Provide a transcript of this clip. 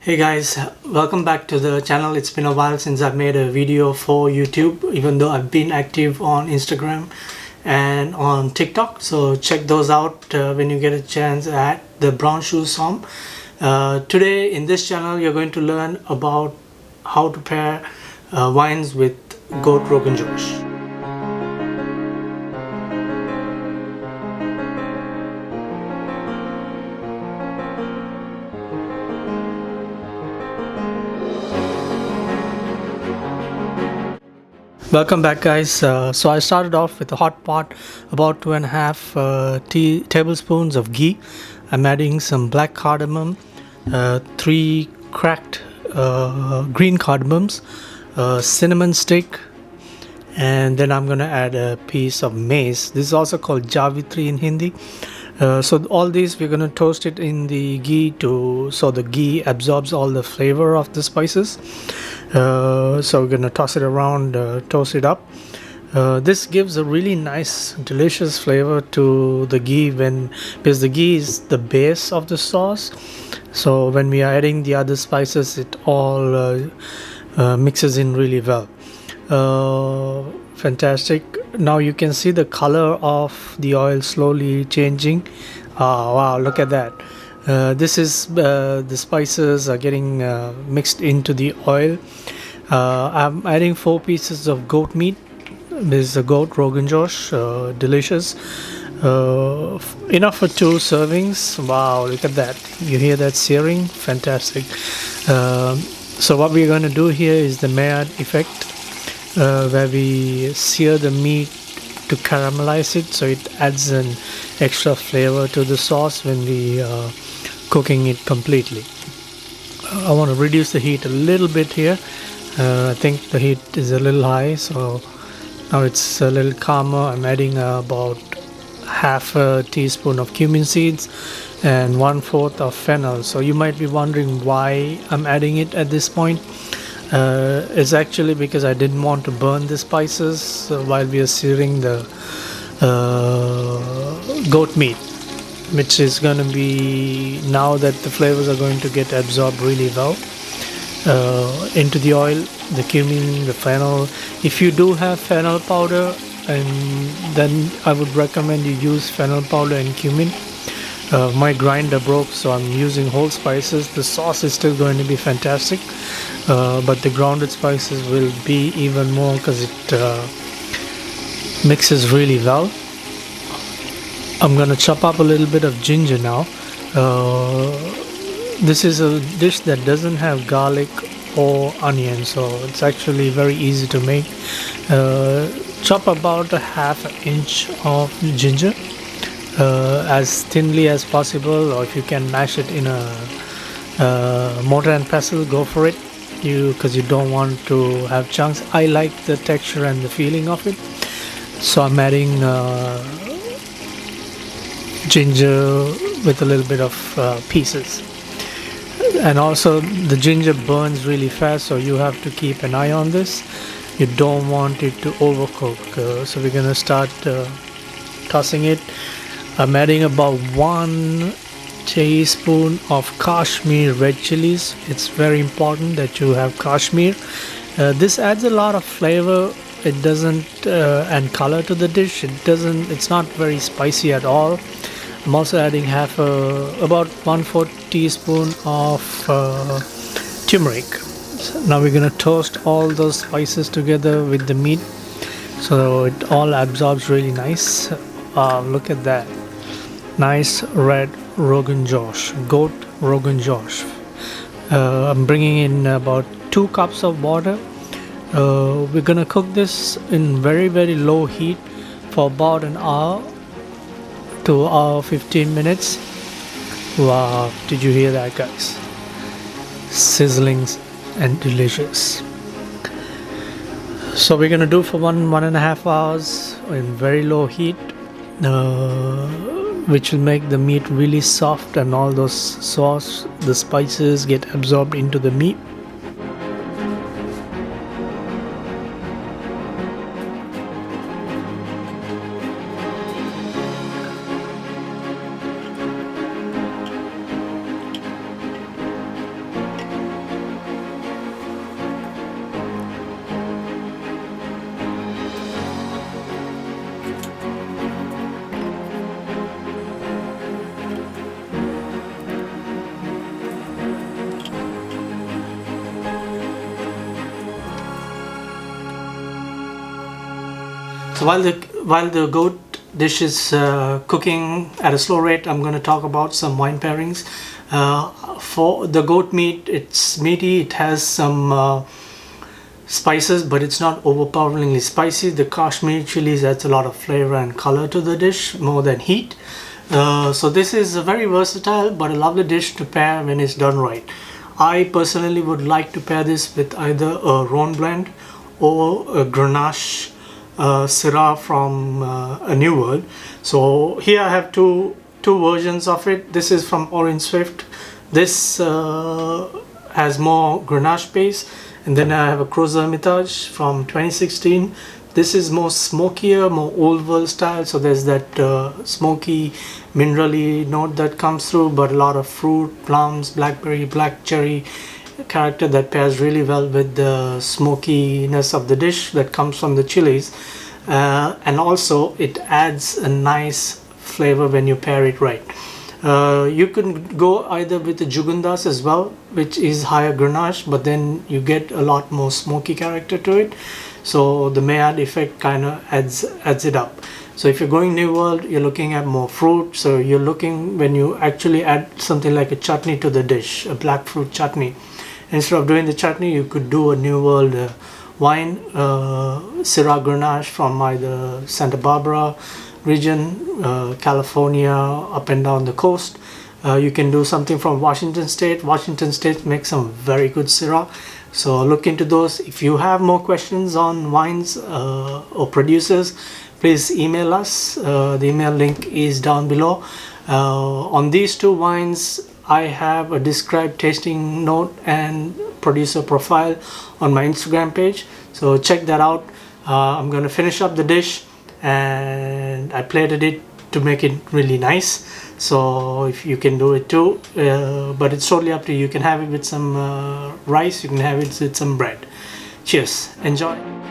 Hey guys, welcome back to the channel. It's been a while since I've made a video for YouTube, even though I've been active on Instagram and on TikTok. So check those out when you get a chance at the Brown Shoe Som. Today in this channel you're going to learn about how to pair wines with goat Rogan Josh. Welcome back guys. So I started off with a hot pot, about 2.5 tablespoons of ghee. I'm adding some black cardamom, 3 cracked green cardamoms, cinnamon stick, and then I'm gonna add a piece of mace. This is also called javitri in Hindi. So all these we're gonna toast it in the ghee so the ghee absorbs all the flavor of the spices. So we're gonna toss it around, toast it up. This gives a really nice delicious flavor to the ghee because the ghee is the base of the sauce. So when we are adding the other spices, it all mixes in really well. Fantastic. Now you can see the color of the oil slowly changing. Wow, look at that. This is the spices are getting mixed into the oil. I'm adding 4 pieces of goat meat. This is a goat Rogan Josh, delicious. Enough for 2 servings. Wow, look at that. You hear that searing? Fantastic. So what we're going to do here is the Maillard effect, where we sear the meat to caramelize it, so it adds an extra flavor to the sauce when we cooking it completely. I want to reduce the heat a little bit here. I think the heat is a little high, so now it's a little calmer. I'm adding about half a teaspoon of cumin seeds and 1/4 of fennel. So you might be wondering why I'm adding it at this point. It's actually because I didn't want to burn the spices while we are searing the goat meat, which is going to be, now that the flavors are going to get absorbed really well into the oil, the cumin, the fennel. If you do have fennel powder, and then I would recommend you use fennel powder and cumin. My grinder broke, so I'm using whole spices. The sauce is still going to be fantastic, but the grounded spices will be even more because it mixes really well. I'm gonna chop up a little bit of ginger now. This is a dish that doesn't have garlic or onion, so it's actually very easy to make. Chop about a ½ inch of ginger, as thinly as possible, or if you can mash it in a mortar and pestle, go for it, because you don't want to have chunks. I like the texture and the feeling of it, so I'm adding ginger with a little bit of pieces. And also the ginger burns really fast, so you have to keep an eye on this. You don't want it to overcook. So we're gonna start tossing it. I'm adding about 1 teaspoon of Kashmir red chilies. It's very important that you have Kashmir. This adds a lot of flavor. It doesn't and color to the dish. It's not very spicy at all. I'm also adding about 1/4 teaspoon of turmeric. So now we're gonna toast all those spices together with the meat, so it all absorbs really nice. Look at that. Nice red Rogan Josh, goat Rogan Josh. I'm bringing in about 2 cups of water. We're gonna cook this in very, very low heat for about an hour to 15 minutes. Wow, did you hear that, guys? Sizzling and delicious. So we're gonna do for 1.5 hours in very low heat, which will make the meat really soft, and all those sauce, the spices get absorbed into the meat. So while the goat dish is cooking at a slow rate, I'm going to talk about some wine pairings. For the goat meat, it's meaty, it has some spices, but it's not overpoweringly spicy. The Kashmir chilies adds a lot of flavor and color to the dish more than heat. So this is a very versatile but a lovely dish to pair when it's done right. I personally would like to pair this with either a Rhone blend or a Grenache Syrah from a New World. So here I have two versions of it. This is from Orange Swift. This has more Grenache base, and then I have a Crozes Hermitage from 2016. This is more smokier, more old world style, so there's that smoky, minerally note that comes through, but a lot of fruit, plums, blackberry, black cherry character that pairs really well with the smokiness of the dish that comes from the chilies. And also it adds a nice flavor when you pair it right. You can go either with the Jugundas as well, which is higher Grenache, but then you get a lot more smoky character to it. So the Maillard effect kind of adds it up. So if you're going New World, you're looking at more fruit. So you're looking, when you actually add something like a chutney to the dish, a black fruit chutney, instead of doing the chutney, you could do a New World wine, Syrah Grenache from either Santa Barbara region, California, up and down the coast. You can do something from Washington State. Washington State makes some very good Syrah. So look into those. If you have more questions on wines or producers, please email us. The email link is down below. On these two wines, I have a described tasting note and producer profile on my Instagram page. So check that out. I'm going to finish up the dish, and I plated it to make it really nice. So if you can do it too, but it's totally up to you. You can have it with some rice, you can have it with some bread. Cheers, enjoy.